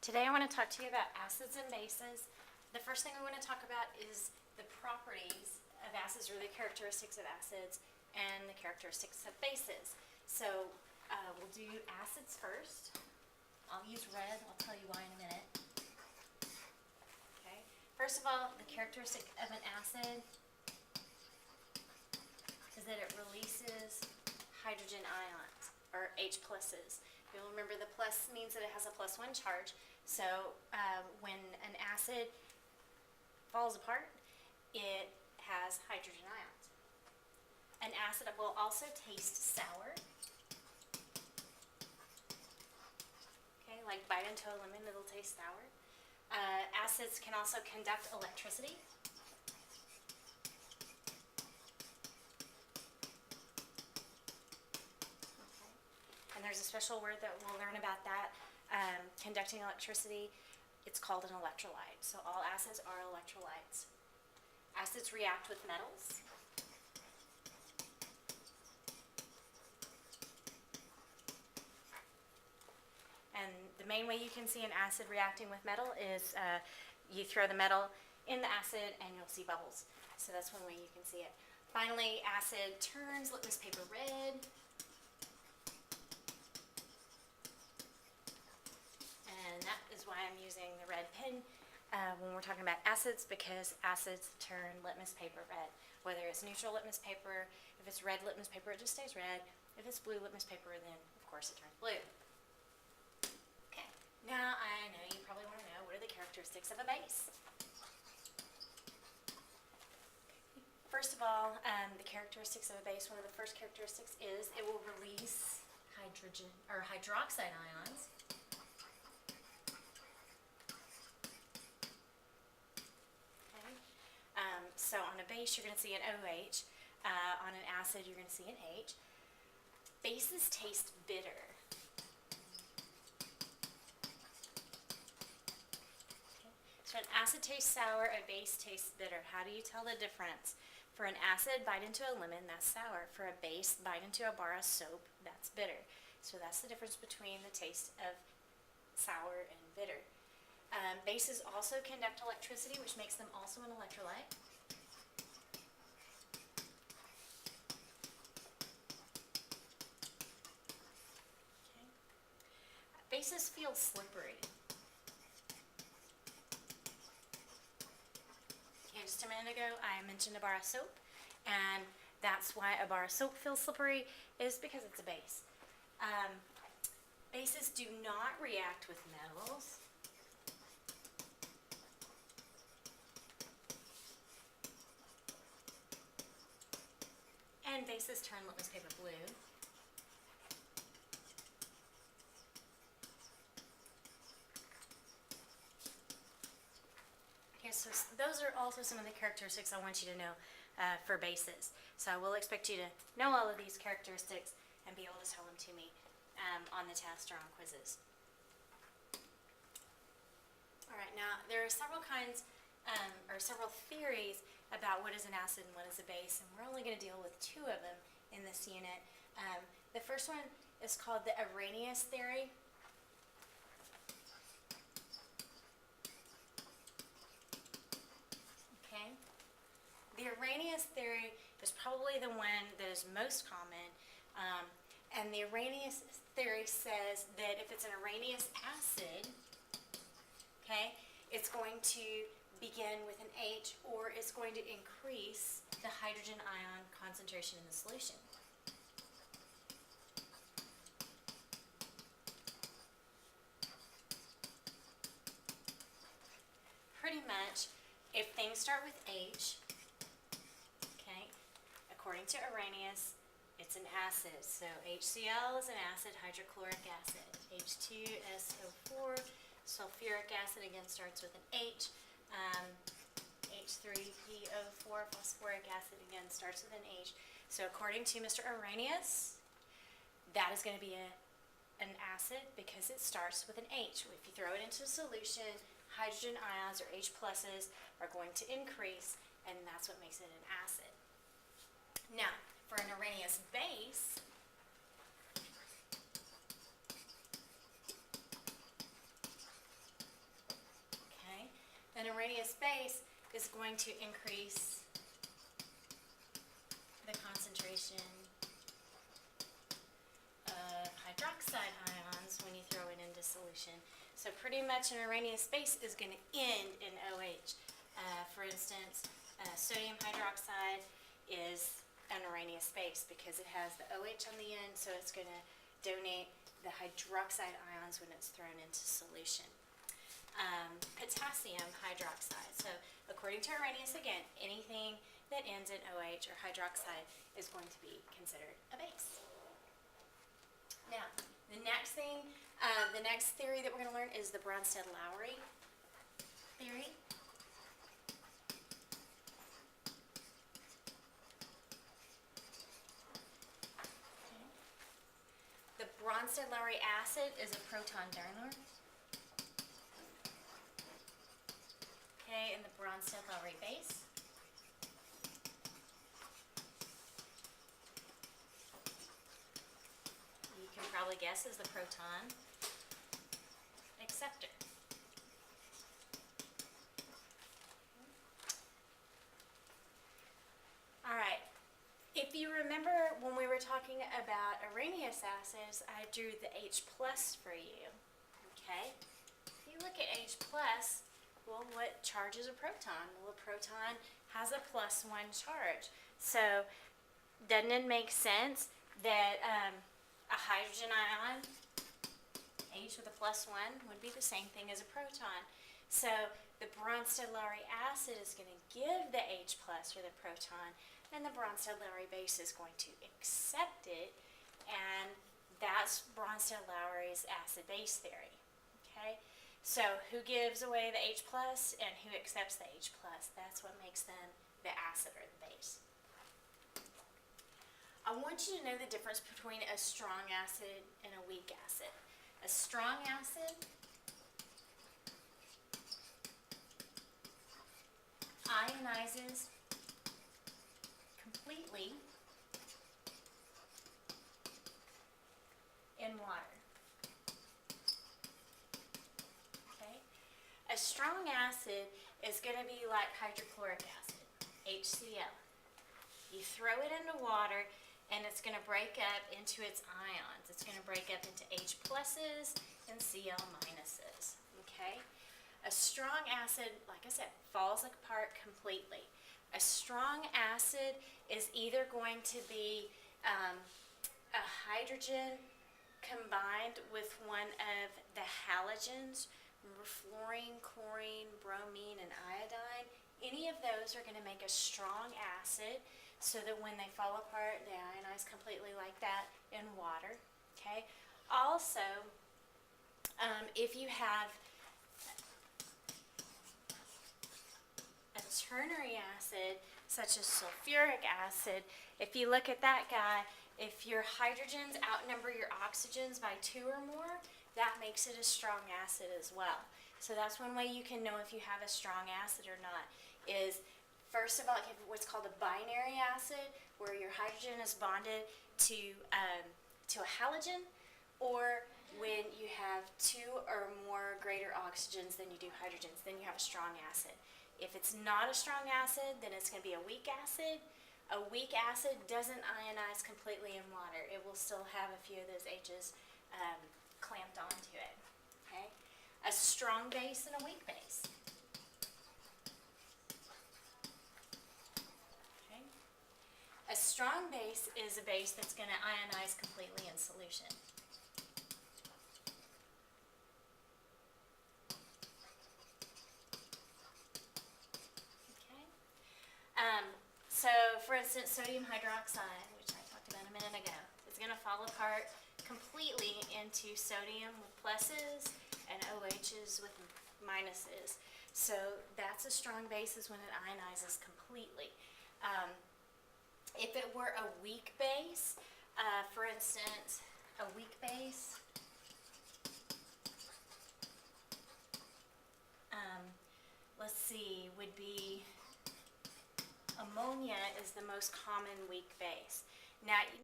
Today I want to talk to you about acids and bases. The first thing we want to talk about is the properties of acids, or the characteristics of acids, and the characteristics of bases. So we'll do acids first. I'll use red. I'll tell you why in a minute. Okay. First of all, the characteristic of an acid is that it releases hydrogen ions, or H pluses. You'll remember the plus means that it has a +1 charge. So when an acid falls apart, it has hydrogen ions. An acid will also taste sour. Okay, like bite into a lemon, it'll taste sour. Acids can also conduct electricity. And there's a special word that we'll learn about that, conducting electricity. It's called an electrolyte. So all acids are electrolytes. Acids react with metals. And the main way you can see an acid reacting with metal is you throw the metal in the acid and you'll see bubbles. So that's one way you can see it. Finally, acid turns litmus paper red. And that is why I'm using the red pen when we're talking about acids, because acids turn litmus paper red. Whether it's neutral litmus paper, if it's red litmus paper, it just stays red. If it's blue litmus paper, then of course it turns blue. Okay, now I know you probably want to know, what are the characteristics of a base? First of all, the characteristics of a base, one of the first characteristics is it will release hydrogen or hydroxide ions. So on a base, you're going to see an OH. On an acid, you're going to see an H. Bases taste bitter. Okay. So an acid tastes sour, a base tastes bitter. How do you tell the difference? For an acid, bite into a lemon, that's sour. For a base, bite into a bar of soap, that's bitter. So that's the difference between the taste of sour and bitter. Bases also conduct electricity, which makes them also an electrolyte. Bases feel slippery. Okay, just a minute ago I mentioned a bar of soap, and that's why a bar of soap feels slippery, is because it's a base. Bases do not react with metals. And bases turn litmus paper blue. So those are also some of the characteristics I want you to know for bases. So I will expect you to know all of these characteristics and be able to tell them to me on the test or on quizzes. All right, now there are several kinds or several theories about what is an acid and what is a base, and we're only going to deal with two of them in this unit. The first one is called the Arrhenius theory. The Arrhenius theory is probably the one that is most common, and the Arrhenius theory says that if it's an Arrhenius acid, okay, it's going to begin with an H, or it's going to increase the hydrogen ion concentration in the solution. Pretty much, if things start with H, according to Arrhenius, it's an acid. So HCl is an acid, hydrochloric acid. H2SO4, sulfuric acid, again starts with an H. H3PO4, phosphoric acid, again starts with an H. So according to Mr. Arrhenius, that is going to be an acid because it starts with an H. If you throw it into a solution, hydrogen ions, or H pluses, are going to increase, and that's what makes it an acid. Now, for an Arrhenius base, an Arrhenius base is going to increase the concentration of hydroxide ions when you throw it into solution. So pretty much an Arrhenius base is going to end in OH. For instance, sodium hydroxide is an Arrhenius base because it has the OH on the end, so it's going to donate the hydroxide ions when it's thrown into solution. Potassium hydroxide. So according to Arrhenius, again, anything that ends in OH or hydroxide is going to be considered a base. Now, the next theory that we're going to learn is the Bronsted-Lowry theory. The Bronsted-Lowry acid is a proton donor. Okay, and the Bronsted-Lowry base you can probably guess is the proton acceptor. All right. If you remember when we were talking about Arrhenius acids, I drew the H plus for you. Okay? If you look at H plus, well, what charge is a proton? Well, a proton has a +1 charge. So, doesn't it make sense that a hydrogen ion, H with a +1, would be the same thing as a proton? So, the Bronsted-Lowry acid is going to give the H plus or the proton, and the Bronsted-Lowry base is going to accept it, and that's Bronsted-Lowry's acid-base theory. Okay? So who gives away the H plus and who accepts the H plus? That's what makes them the acid or the base. I want you to know the difference between a strong acid and a weak acid. A strong acid ionizes completely in water. Okay? A strong acid is going to be like hydrochloric acid, HCl. You throw it into water and it's going to break up into its ions. It's going to break up into H pluses and Cl minuses. Okay? A strong acid, like I said, falls apart completely. A strong acid is either going to be a hydrogen combined with one of the halogens, fluorine, chlorine, bromine, and iodine. Any of those are going to make a strong acid so that when they fall apart, they ionize completely like that in water. Okay. Also, if you have a ternary acid, such as sulfuric acid, if you look at that guy, if your hydrogens outnumber your oxygens by 2 or more, that makes it a strong acid as well. So that's one way you can know if you have a strong acid or not, is first of all, you have what's called a binary acid, where your hydrogen is bonded to a halogen, or when you have 2 or more greater oxygens than you do hydrogens, then you have a strong acid. If it's not a strong acid, then it's going to be a weak acid. A weak acid doesn't ionize completely in water. It will still have a few of those H's clamped onto it. Okay? A strong base and a weak base. Okay? A strong base is a base that's going to ionize completely in solution. So, for instance, sodium hydroxide, which I talked about a minute ago, is going to fall apart completely into sodium with pluses and OHs with minuses. So that's a strong base is when it ionizes completely. If it were a weak base, for instance, a weak base, let's see, would be ammonia is the most common weak base. Now,